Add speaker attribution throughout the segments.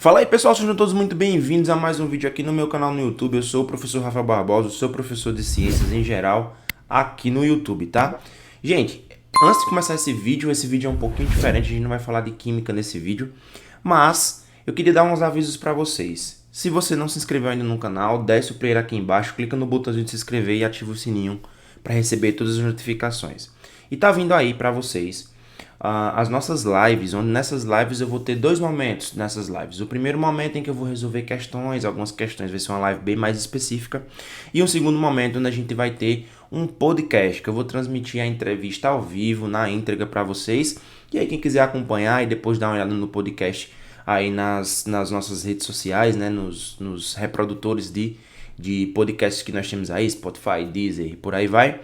Speaker 1: Fala aí pessoal, sejam todos muito bem-vindos a mais um vídeo aqui no meu canal no YouTube. Eu sou o professor Rafael Barbosa, sou professor de ciências em geral aqui no YouTube, tá? Gente, antes de começar esse vídeo é um pouquinho diferente, a gente não vai falar de química nesse vídeo, mas eu queria dar uns avisos para vocês. Se você não se inscreveu ainda no canal, desce o player aqui embaixo, clica no botãozinho de se inscrever e ativa o sininho para receber todas as notificações. E tá vindo aí para vocês as nossas lives, onde nessas lives eu vou ter dois momentos nessas lives. O primeiro momento em que eu vou resolver questões, algumas questões, vai ser uma live bem mais específica. E um segundo momento onde a gente vai ter um podcast, que eu vou transmitir a entrevista ao vivo, na íntegra para vocês. E aí quem quiser acompanhar e depois dar uma olhada no podcast aí nas nossas redes sociais, né, nos reprodutores de podcasts que nós temos aí, Spotify, Deezer e por aí vai.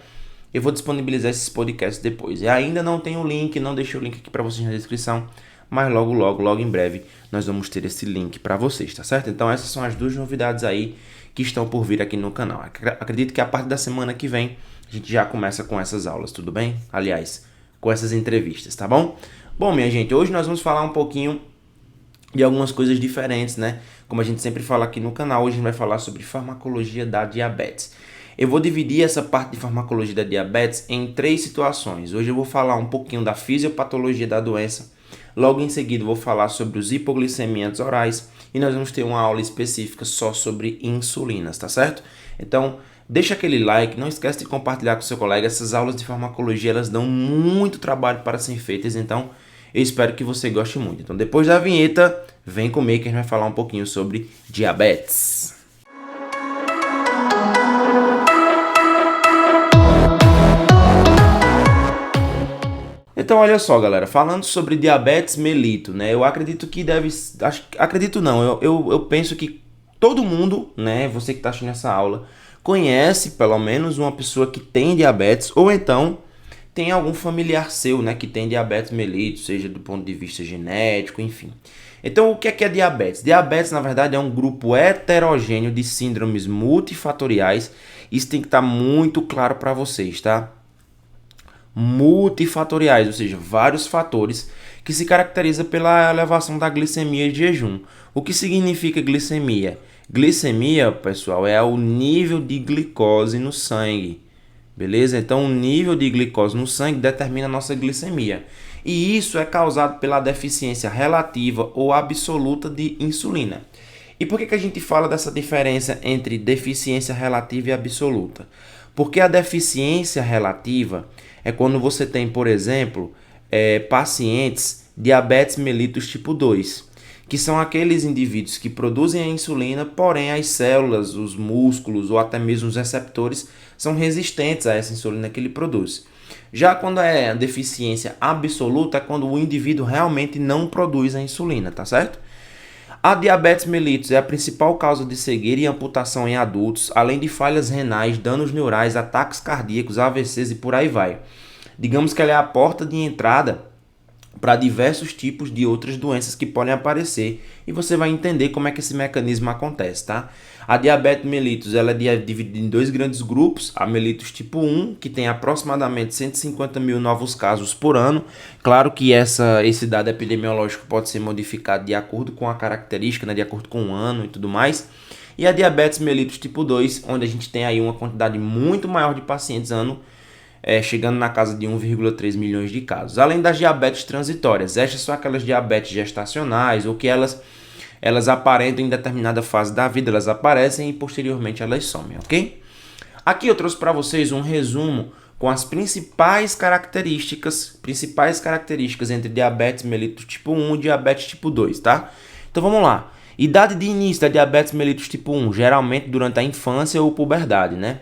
Speaker 1: Eu vou disponibilizar esses podcasts depois. E ainda não tem o link, não deixei o link aqui para vocês na descrição, mas logo em breve nós vamos ter esse link para vocês, tá certo? Então essas são as duas novidades aí que estão por vir aqui no canal. Acredito que a partir da semana que vem a gente já começa com essas aulas, tudo bem? Aliás, com essas entrevistas, tá bom? Bom, minha gente, hoje nós vamos falar um pouquinho de algumas coisas diferentes, né? Como a gente sempre fala aqui no canal, hoje a gente vai falar sobre farmacologia da diabetes. Eu vou dividir essa parte de farmacologia da diabetes em três situações. Hoje eu vou falar um pouquinho da fisiopatologia da doença. Logo em seguida eu vou falar sobre os hipoglicemiantes orais. E nós vamos ter uma aula específica só sobre insulinas, tá certo? Então, deixa aquele like, não esquece de compartilhar com seu colega. Essas aulas de farmacologia, elas dão muito trabalho para serem feitas, então eu espero que você goste muito. Então, depois da vinheta, vem comigo que a gente vai falar um pouquinho sobre diabetes. Então, olha só, galera, falando sobre diabetes mellitus, né, eu acredito que eu penso que todo mundo, né, você que está assistindo essa aula, conhece pelo menos uma pessoa que tem diabetes, ou então tem algum familiar seu, né, que tem diabetes mellitus, seja do ponto de vista genético, enfim. Então, o que é diabetes? Diabetes, na verdade, é um grupo heterogêneo de síndromes multifatoriais. Isso tem que estar muito claro para vocês, tá? Multifatoriais, ou seja, vários fatores que se caracteriza pela elevação da glicemia de jejum. O que significa glicemia? Glicemia, pessoal, é o nível de glicose no sangue, beleza? Então, o nível de glicose no sangue determina a nossa glicemia. E isso é causado pela deficiência relativa ou absoluta de insulina. E por que a gente fala dessa diferença entre deficiência relativa e absoluta? Porque a deficiência relativa é quando você tem, por exemplo, pacientes diabetes mellitus tipo 2, que são aqueles indivíduos que produzem a insulina, porém as células, os músculos ou até mesmo os receptores são resistentes a essa insulina que ele produz. Já quando é a deficiência absoluta, é quando o indivíduo realmente não produz a insulina, tá certo? A diabetes mellitus é a principal causa de cegueira e amputação em adultos, além de falhas renais, danos neurais, ataques cardíacos, AVCs e por aí vai. Digamos que ela é a porta de entrada para diversos tipos de outras doenças que podem aparecer, e você vai entender como é que esse mecanismo acontece, tá? A diabetes mellitus ela é dividida em dois grandes grupos, a mellitus tipo 1, que tem aproximadamente 150 mil novos casos por ano. Claro que esse dado epidemiológico pode ser modificado de acordo com a característica, né, de acordo com o ano e tudo mais. E a diabetes mellitus tipo 2, onde a gente tem aí uma quantidade muito maior de pacientes ano, chegando na casa de 1,3 milhões de casos. Além das diabetes transitórias, estas são aquelas diabetes gestacionais, ou que elas aparentam em determinada fase da vida, elas aparecem e posteriormente elas somem, ok? Aqui eu trouxe para vocês um resumo com as principais características entre diabetes mellitus tipo 1 e diabetes tipo 2, tá? Então vamos lá. Idade de início da diabetes mellitus tipo 1, geralmente durante a infância ou puberdade, né?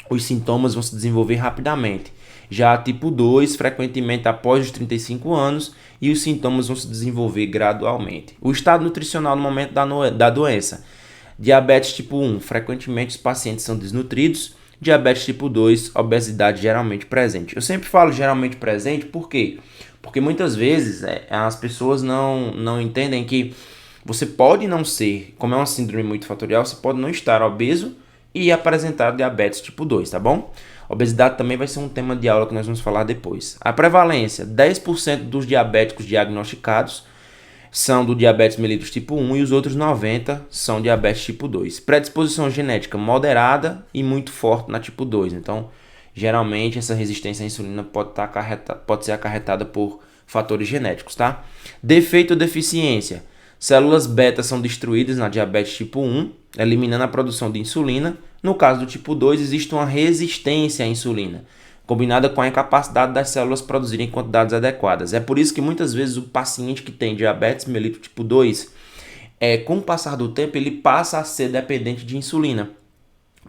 Speaker 1: Os sintomas vão se desenvolver rapidamente. Já tipo 2, frequentemente após os 35 anos, e os sintomas vão se desenvolver gradualmente. O estado nutricional no momento da doença. Diabetes tipo 1, frequentemente os pacientes são desnutridos. Diabetes tipo 2, obesidade geralmente presente. Eu sempre falo geralmente presente, por quê? Porque muitas vezes as pessoas não entendem que você pode não ser, como é uma síndrome multifatorial, você pode não estar obeso e apresentar diabetes tipo 2, tá bom? Obesidade também vai ser um tema de aula que nós vamos falar depois. A prevalência, 10% dos diabéticos diagnosticados são do diabetes mellitus tipo 1 e os outros 90 são diabetes tipo 2. Predisposição genética moderada e muito forte na tipo 2. Então, geralmente, essa resistência à insulina pode ser acarretada por fatores genéticos, tá? Defeito ou deficiência. Células beta são destruídas na diabetes tipo 1, eliminando a produção de insulina. No caso do tipo 2, existe uma resistência à insulina, combinada com a incapacidade das células produzirem quantidades adequadas. É por isso que muitas vezes o paciente que tem diabetes mellitus tipo 2, com o passar do tempo, ele passa a ser dependente de insulina,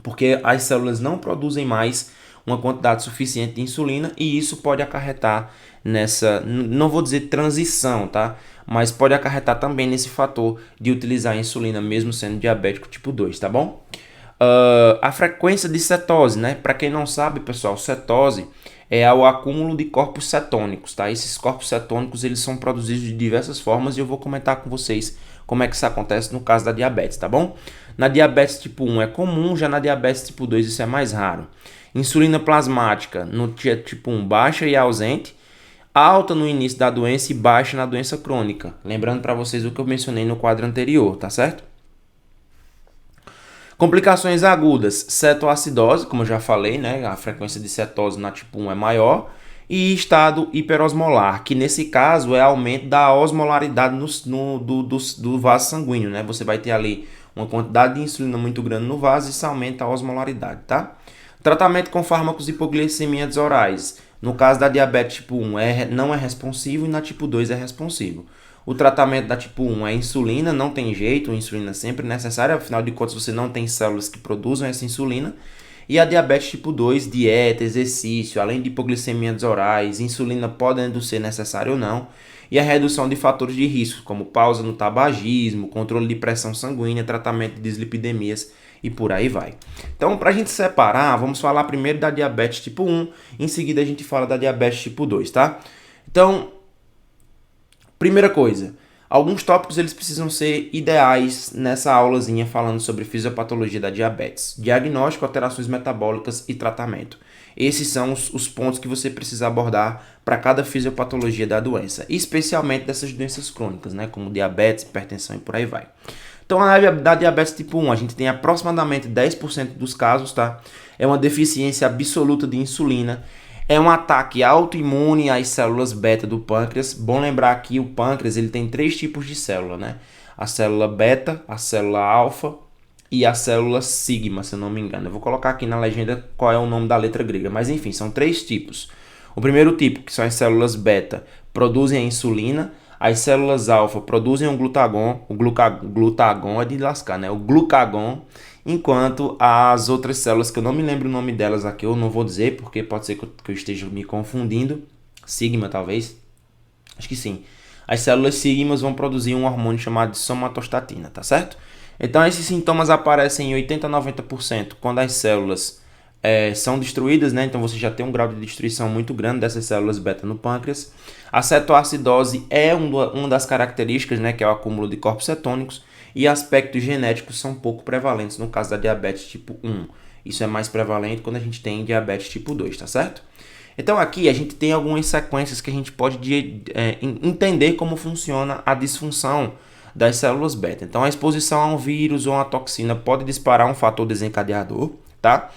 Speaker 1: porque as células não produzem mais uma quantidade suficiente de insulina e isso pode acarretar nessa, não vou dizer transição, tá? Mas pode acarretar também nesse fator de utilizar a insulina mesmo sendo diabético tipo 2, tá bom? A frequência de cetose, né? Para quem não sabe, pessoal, cetose é o acúmulo de corpos cetônicos, tá? Esses corpos cetônicos, eles são produzidos de diversas formas e eu vou comentar com vocês como é que isso acontece no caso da diabetes, tá bom? Na diabetes tipo 1 é comum, já na diabetes tipo 2 isso é mais raro. Insulina plasmática no tipo 1 baixa e ausente, alta no início da doença e baixa na doença crônica. Lembrando para vocês o que eu mencionei no quadro anterior, tá certo? Complicações agudas, cetoacidose, como eu já falei, né? A frequência de cetose na tipo 1 é maior. E estado hiperosmolar, que nesse caso é aumento da osmolaridade do vaso sanguíneo, né? Você vai ter ali uma quantidade de insulina muito grande no vaso e isso aumenta a osmolaridade, tá? Tratamento com fármacos de hipoglicemiantes orais. No caso da diabetes tipo 1 não é responsivo e na tipo 2 é responsivo. O tratamento da tipo 1 é insulina, não tem jeito, a insulina é sempre necessária, afinal de contas você não tem células que produzam essa insulina. E a diabetes tipo 2, dieta, exercício, além de hipoglicemiantes orais, insulina podendo ser necessária ou não. E a redução de fatores de risco, como pausa no tabagismo, controle de pressão sanguínea, tratamento de dislipidemias e por aí vai. Então, para a gente separar, vamos falar primeiro da diabetes tipo 1, em seguida a gente fala da diabetes tipo 2, tá? Então, primeira coisa, alguns tópicos eles precisam ser ideais nessa aulazinha falando sobre fisiopatologia da diabetes. Diagnóstico, alterações metabólicas e tratamento. Esses são os pontos que você precisa abordar para cada fisiopatologia da doença, especialmente dessas doenças crônicas, né, como diabetes, hipertensão e por aí vai. Então, da diabetes tipo 1, a gente tem aproximadamente 10% dos casos, tá? É uma deficiência absoluta de insulina. É um ataque autoimune às células beta do pâncreas. Bom lembrar que o pâncreas ele tem 3 tipos de célula, né? A célula beta, a célula alfa e a célula sigma, se eu não me engano. Eu vou colocar aqui na legenda qual é o nome da letra grega, mas enfim, são 3 tipos. O primeiro tipo, que são as células beta, produzem a insulina. As células alfa produzem o glutagon, glutagon é de lascar, né? O glucagon, enquanto as outras células, que eu não me lembro o nome delas aqui, eu não vou dizer, porque pode ser que eu esteja me confundindo. Sigma, talvez. Acho que sim. As células sigmas vão produzir um hormônio chamado de somatostatina, tá certo? Então, esses sintomas aparecem em 80 a 90% quando as células são destruídas, né? Então você já tem um grau de destruição muito grande dessas células beta no pâncreas. A cetoacidose é uma das características, né? Que é o acúmulo de corpos cetônicos. E aspectos genéticos são pouco prevalentes no caso da diabetes tipo 1. Isso é mais prevalente quando a gente tem diabetes tipo 2, tá certo? Então aqui a gente tem algumas sequências que a gente pode entender como funciona a disfunção das células beta. Então a exposição a um vírus ou uma toxina pode disparar um fator desencadeador, tá?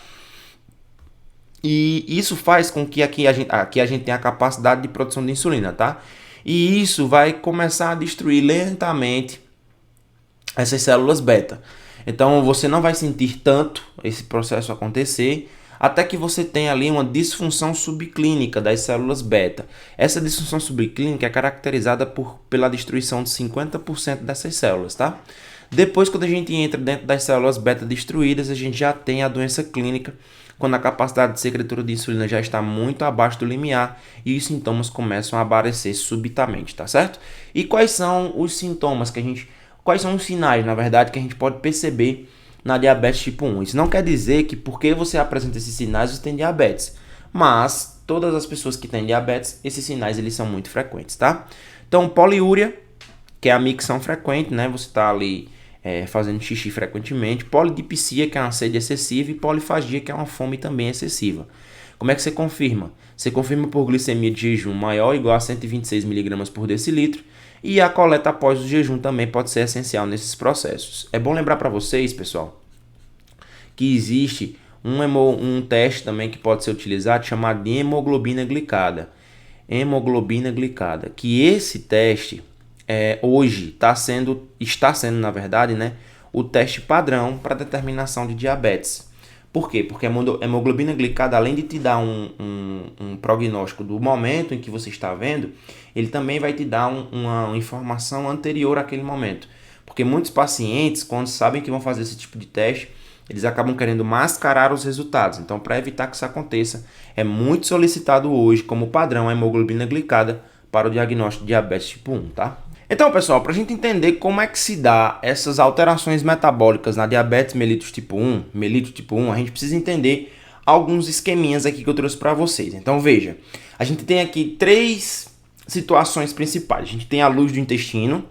Speaker 1: E isso faz com que aqui a gente tenha a capacidade de produção de insulina, tá? E isso vai começar a destruir lentamente essas células beta. Então você não vai sentir tanto esse processo acontecer até que você tenha ali uma disfunção subclínica das células beta. Essa disfunção subclínica é caracterizada pela destruição de 50% dessas células, tá? Depois, quando a gente entra dentro das células beta destruídas, a gente já tem a doença clínica, quando a capacidade de secretura de insulina já está muito abaixo do limiar e os sintomas começam a aparecer subitamente, tá certo? E quais são os sintomas quais são os sinais, na verdade, que a gente pode perceber na diabetes tipo 1? Isso não quer dizer que porque você apresenta esses sinais, você tem diabetes. Mas todas as pessoas que têm diabetes, esses sinais eles são muito frequentes, tá? Então, poliúria, que é a micção frequente, né? Você está ali fazendo xixi frequentemente. Polidipsia, que é uma sede excessiva. E polifagia, que é uma fome também excessiva. Como é que você confirma? Você confirma por glicemia de jejum maior ou igual a 126 mg por decilitro. e a coleta após o jejum também pode ser essencial nesses processos. É bom lembrar para vocês, pessoal, que existe um teste também que pode ser utilizado chamado de hemoglobina glicada. Hemoglobina glicada, que esse teste hoje está sendo, na verdade, né, o teste padrão para determinação de diabetes. Por quê? Porque a hemoglobina glicada, além de te dar um prognóstico do momento em que você está vendo, ele também vai te dar uma informação anterior àquele momento. Porque muitos pacientes, quando sabem que vão fazer esse tipo de teste, eles acabam querendo mascarar os resultados. Então, para evitar que isso aconteça, é muito solicitado hoje, como padrão, a hemoglobina glicada para o diagnóstico de diabetes tipo 1, tá? Então, pessoal, para a gente entender como é que se dá essas alterações metabólicas na diabetes mellitus tipo 1, a gente precisa entender alguns esqueminhas aqui que eu trouxe para vocês. Então, veja, a gente tem aqui 3 situações principais. A gente tem a luz do intestino,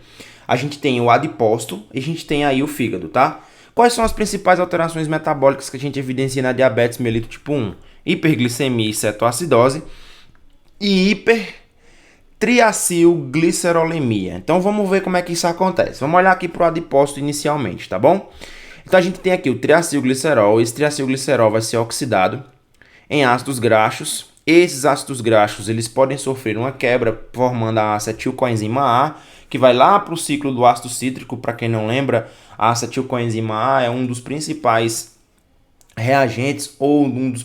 Speaker 1: a gente tem o adipócito e a gente tem aí o fígado, tá? Quais são as principais alterações metabólicas que a gente evidencia na diabetes mellitus tipo 1? Hiperglicemia e cetoacidose e hipertriacilglicerolemia. Então vamos ver como é que isso acontece. Vamos olhar aqui para o adipócito inicialmente, tá bom? Então a gente tem aqui o triacilglicerol. Esse triacilglicerol vai ser oxidado em ácidos graxos. Esses ácidos graxos eles podem sofrer uma quebra formando a acetilcoenzima A, que vai lá para o ciclo do ácido cítrico. Para quem não lembra, a acetilcoenzima A é um dos principais reagentes ou uma das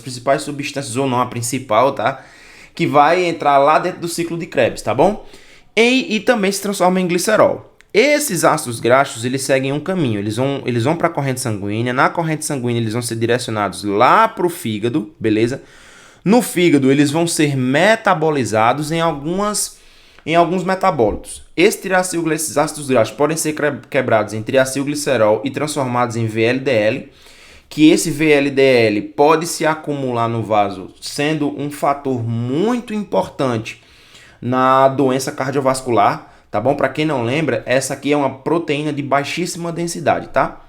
Speaker 1: principais substâncias, ou não a principal, tá? Que vai entrar lá dentro do ciclo de Krebs, tá bom? E também se transforma em glicerol. Esses ácidos graxos, eles seguem um caminho, eles vão para a corrente sanguínea, na corrente sanguínea eles vão ser direcionados lá para o fígado, beleza? No fígado, eles vão ser metabolizados em alguns metabólitos. Esses ácidos graxos podem ser quebrados em triacilglicerol e transformados em VLDL, que esse VLDL pode se acumular no vaso, sendo um fator muito importante na doença cardiovascular, tá bom? Para quem não lembra, essa aqui é uma proteína de baixíssima densidade, tá?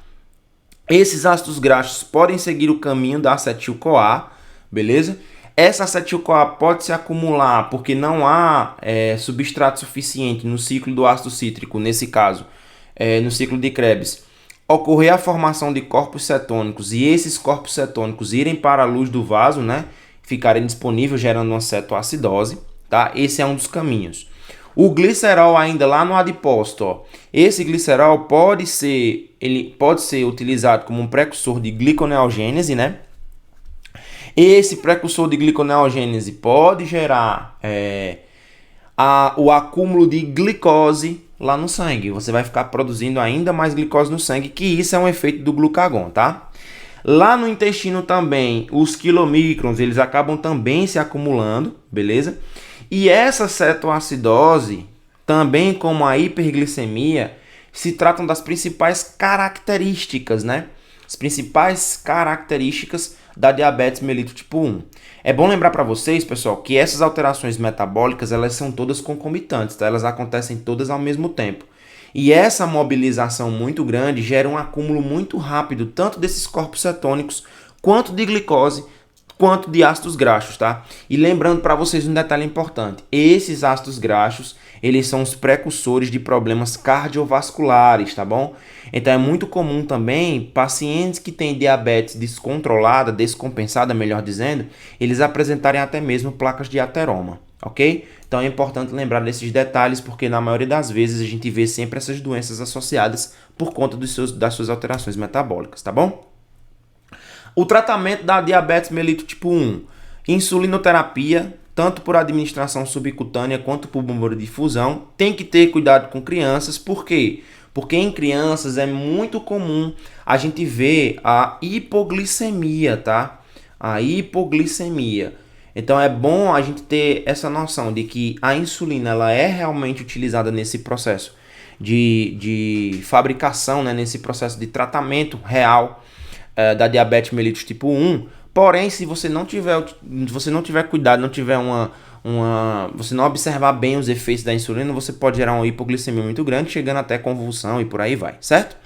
Speaker 1: Esses ácidos graxos podem seguir o caminho da acetil-CoA, beleza? Essa acetil-CoA pode se acumular porque não há substrato suficiente no ciclo do ácido cítrico, nesse caso, no ciclo de Krebs, ocorrer a formação de corpos cetônicos e esses corpos cetônicos irem para a luz do vaso, né? Ficarem disponíveis, gerando uma cetoacidose, tá? Esse é um dos caminhos. O glicerol ainda lá no adipócito, ó. Esse glicerol pode ser utilizado como um precursor de gliconeogênese, né? Esse precursor de gliconeogênese pode gerar o acúmulo de glicose lá no sangue. Você vai ficar produzindo ainda mais glicose no sangue, que isso é um efeito do glucagon, tá? Lá no intestino também, os quilomicrons, eles acabam também se acumulando, beleza? E essa cetoacidose, também como a hiperglicemia, se tratam das principais características, né? As principais características da diabetes mellitus tipo 1. É bom lembrar para vocês, pessoal, que essas alterações metabólicas, elas são todas concomitantes, tá? Elas acontecem todas ao mesmo tempo. E essa mobilização muito grande gera um acúmulo muito rápido, tanto desses corpos cetônicos, quanto de glicose, quanto de ácidos graxos, tá? E lembrando para vocês um detalhe importante, esses ácidos graxos, eles são os precursores de problemas cardiovasculares, tá bom? Então é muito comum também pacientes que têm diabetes descontrolada, descompensada, melhor dizendo, eles apresentarem até mesmo placas de ateroma, ok? Então é importante lembrar desses detalhes, porque na maioria das vezes a gente vê sempre essas doenças associadas por conta das suas alterações metabólicas, tá bom? O tratamento da diabetes mellitus tipo 1, insulinoterapia, tanto por administração subcutânea quanto por bomba de difusão. Tem que ter cuidado com crianças, por quê? Porque em crianças é muito comum a gente ver a hipoglicemia, tá? A hipoglicemia. Então é bom a gente ter essa noção de que a insulina ela é realmente utilizada nesse processo de fabricação, né? Nesse processo de tratamento real da diabetes mellitus tipo 1. Porém, se você não tiver cuidado, não tiver você não observar bem os efeitos da insulina, você pode gerar uma hipoglicemia muito grande, chegando até convulsão e por aí vai, certo?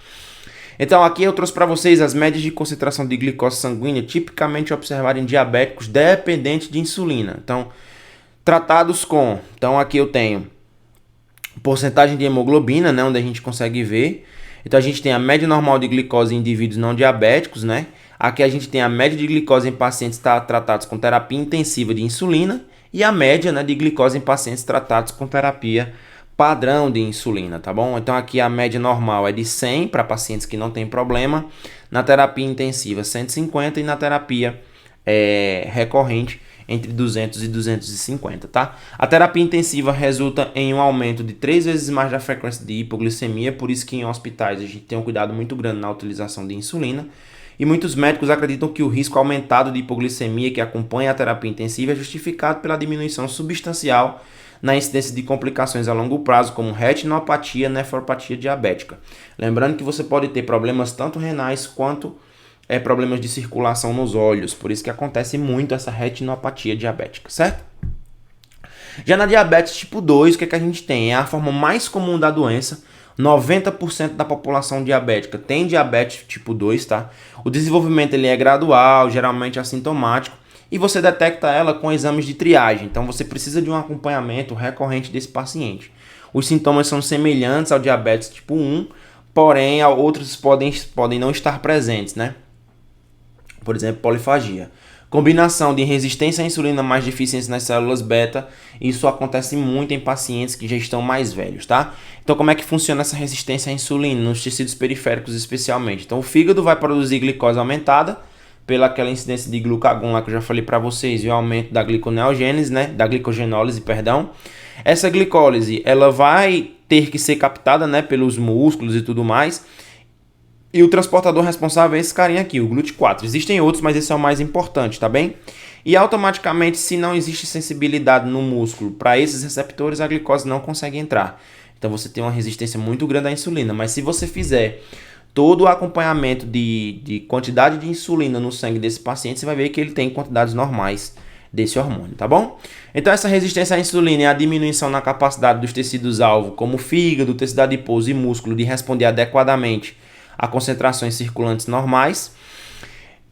Speaker 1: Então aqui eu trouxe para vocês as médias de concentração de glicose sanguínea tipicamente observadas em diabéticos dependentes de insulina. Então, tratados com... Então aqui eu tenho porcentagem de hemoglobina, né, onde a gente consegue ver. Então a gente tem a média normal de glicose em indivíduos não diabéticos, né? Aqui a gente tem a média de glicose em pacientes tratados com terapia intensiva de insulina e a média, né, de glicose em pacientes tratados com terapia padrão de insulina, tá bom? Então aqui a média normal é de 100 para pacientes que não tem problema, na terapia intensiva 150 e na terapia recorrente entre 200 e 250, tá? A terapia intensiva resulta em um aumento de 3 vezes mais da frequência de hipoglicemia, por isso que em hospitais a gente tem um cuidado muito grande na utilização de insulina. E muitos médicos acreditam que o risco aumentado de hipoglicemia que acompanha a terapia intensiva é justificado pela diminuição substancial na incidência de complicações a longo prazo, como retinopatia, nefropatia diabética. Lembrando que você pode ter problemas tanto renais quanto problemas de circulação nos olhos, por isso que acontece muito essa retinopatia diabética, certo? Já na diabetes tipo 2, o que a gente tem? É a forma mais comum da doença. 90% da população diabética tem diabetes tipo 2, tá? O desenvolvimento ele é gradual, geralmente assintomático, e você detecta ela com exames de triagem. Então você precisa de um acompanhamento recorrente desse paciente. Os sintomas são semelhantes ao diabetes tipo 1, porém outros podem não estar presentes, né? Por exemplo, polifagia. Combinação de resistência à insulina mais deficiência nas células beta, isso acontece muito em pacientes que já estão mais velhos, tá? Então, como é que funciona essa resistência à insulina nos tecidos periféricos especialmente? Então, o fígado vai produzir glicose aumentada pela aquela incidência de glucagon lá que eu já falei para vocês e o aumento da gliconeogênese, né? Da glicogenólise, perdão. Essa glicólise, ela vai ter que ser captada, né, pelos músculos e tudo mais. E o transportador responsável é esse carinha aqui, o GLUT4. Existem outros, mas esse é o mais importante, tá bem? E automaticamente, se não existe sensibilidade no músculo para esses receptores, a glicose não consegue entrar. Então você tem uma resistência muito grande à insulina. Mas se você fizer todo o acompanhamento de quantidade de insulina no sangue desse paciente, você vai ver que ele tem quantidades normais desse hormônio, tá bom? Então essa resistência à insulina é a diminuição na capacidade dos tecidos-alvo, como fígado, tecido adiposo e músculo, de responder adequadamente a concentrações circulantes normais.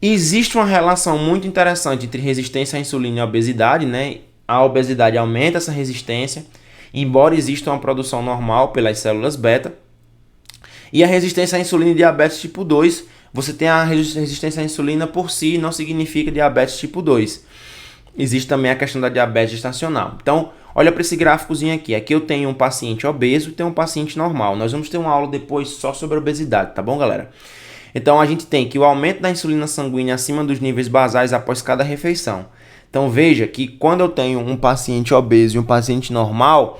Speaker 1: Existe uma relação muito interessante entre resistência à insulina e a obesidade, né? A obesidade aumenta essa resistência, embora exista uma produção normal pelas células beta. E a resistência à insulina e diabetes tipo 2, você tem a resistência à insulina por si, não significa diabetes tipo 2. Existe também a questão da diabetes gestacional. Então, olha para esse gráficozinho aqui. Aqui eu tenho um paciente obeso e tenho um paciente normal. Nós vamos ter uma aula depois só sobre obesidade, tá bom, galera? Então, a gente tem que o aumento da insulina sanguínea acima dos níveis basais após cada refeição. Então, veja que quando eu tenho um paciente obeso e um paciente normal,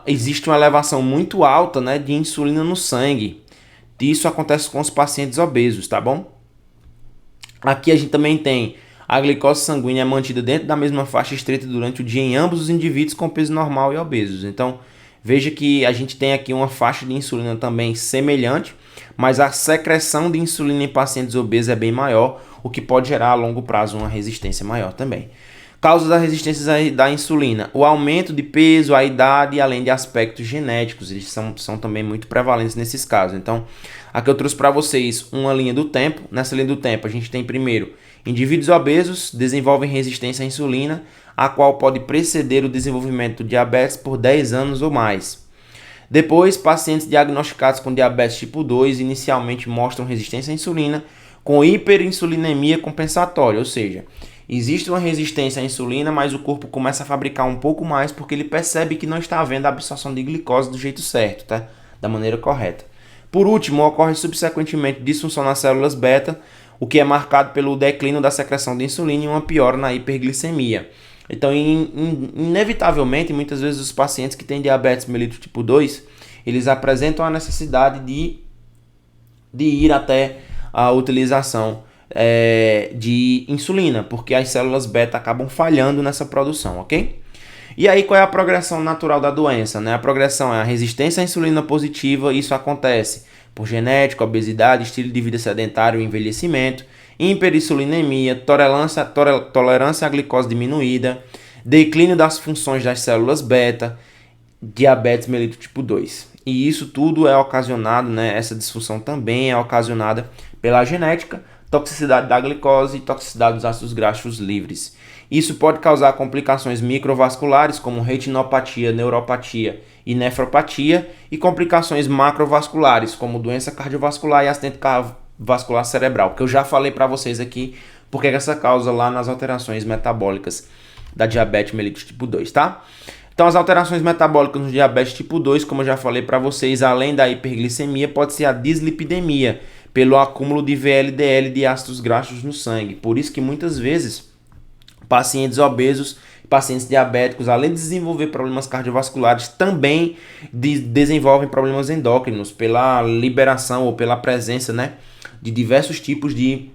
Speaker 1: existe uma elevação muito alta, né, de insulina no sangue. Isso acontece com os pacientes obesos, tá bom? Aqui a gente também tem a glicose sanguínea é mantida dentro da mesma faixa estreita durante o dia em ambos os indivíduos com peso normal e obesos. Então, veja que a gente tem aqui uma faixa de insulina também semelhante, mas a secreção de insulina em pacientes obesos é bem maior, o que pode gerar a longo prazo uma resistência maior também. Causas da resistência da insulina: o aumento de peso, a idade, além de aspectos genéticos, eles são também muito prevalentes nesses casos. Então, aqui eu trouxe para vocês uma linha do tempo. Nessa linha do tempo, a gente tem primeiro indivíduos obesos desenvolvem resistência à insulina, a qual pode preceder o desenvolvimento do diabetes por 10 anos ou mais. Depois, pacientes diagnosticados com diabetes tipo 2 inicialmente mostram resistência à insulina com hiperinsulinemia compensatória, ou seja, existe uma resistência à insulina, mas o corpo começa a fabricar um pouco mais porque ele percebe que não está havendo a absorção de glicose do jeito certo, tá? Da maneira correta. Por último, ocorre subsequentemente disfunção nas células beta, o que é marcado pelo declínio da secreção de insulina e uma piora na hiperglicemia. Então, inevitavelmente, muitas vezes os pacientes que têm diabetes mellitus tipo 2, eles apresentam a necessidade de ir até a utilização de insulina, porque as células beta acabam falhando nessa produção, ok? E aí, qual é a progressão natural da doença, né? A progressão é a resistência à insulina positiva, isso acontece por genética, obesidade, estilo de vida sedentário e envelhecimento, hiperinsulinemia, tolerância à glicose diminuída, declínio das funções das células beta, diabetes mellitus tipo 2. E isso tudo é ocasionado, né? Essa disfunção também é ocasionada pela genética, toxicidade da glicose e toxicidade dos ácidos graxos livres. Isso pode causar complicações microvasculares como retinopatia, neuropatia e nefropatia, e complicações macrovasculares, como doença cardiovascular e acidente vascular cerebral, que eu já falei para vocês aqui, porque essa causa lá nas alterações metabólicas da diabetes mellitus tipo 2, tá? Então, as alterações metabólicas no diabetes tipo 2, como eu já falei para vocês, além da hiperglicemia, pode ser a dislipidemia, pelo acúmulo de VLDL, de ácidos graxos no sangue. Por isso que muitas vezes pacientes obesos, pacientes diabéticos, além de desenvolver problemas cardiovasculares, também desenvolvem problemas endócrinos pela liberação ou pela presença, né, de diversos tipos de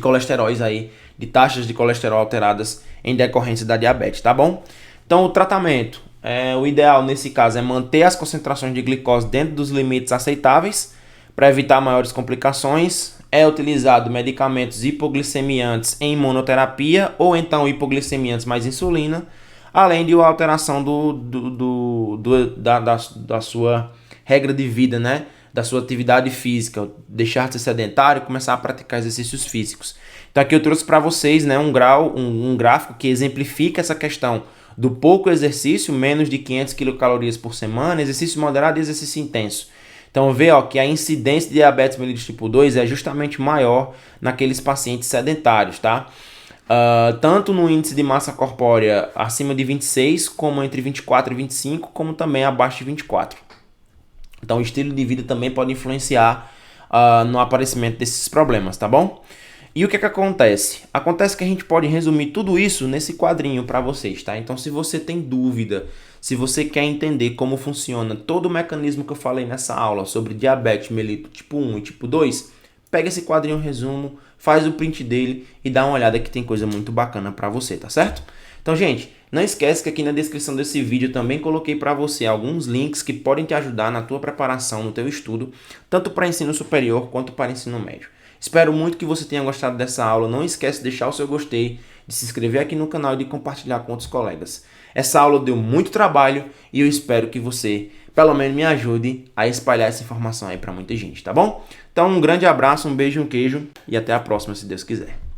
Speaker 1: colesteróis aí, de taxas de colesterol alteradas em decorrência da diabetes, tá bom? Então, o tratamento, o ideal nesse caso é manter as concentrações de glicose dentro dos limites aceitáveis para evitar maiores complicações. É utilizado medicamentos hipoglicemiantes em monoterapia ou então hipoglicemiantes mais insulina, além de uma alteração da sua regra de vida, né? Da sua atividade física, deixar de ser sedentário e começar a praticar exercícios físicos. Então aqui eu trouxe para vocês, né, um gráfico que exemplifica essa questão do pouco exercício, menos de 500 quilocalorias por semana, exercício moderado e exercício intenso. Então vê que a incidência de diabetes mellitus tipo 2 é justamente maior naqueles pacientes sedentários, tá? Tanto no índice de massa corpórea acima de 26, como entre 24 e 25, como também abaixo de 24. Então o estilo de vida também pode influenciar no aparecimento desses problemas, tá bom? E o que acontece? Acontece que a gente pode resumir tudo isso nesse quadrinho para vocês, tá? Então se você tem dúvida, se você quer entender como funciona todo o mecanismo que eu falei nessa aula sobre diabetes mellitus tipo 1 e tipo 2, pega esse quadrinho resumo, faz o print dele e dá uma olhada que tem coisa muito bacana para você, tá certo? Então, gente, não esquece que aqui na descrição desse vídeo eu também coloquei para você alguns links que podem te ajudar na tua preparação, no teu estudo, tanto para ensino superior quanto para ensino médio. Espero muito que você tenha gostado dessa aula. Não esquece de deixar o seu gostei, de se inscrever aqui no canal e de compartilhar com outros colegas. Essa aula deu muito trabalho e eu espero que você, pelo menos, me ajude a espalhar essa informação aí para muita gente, tá bom? Então, um grande abraço, um beijo, um queijo e até a próxima, se Deus quiser.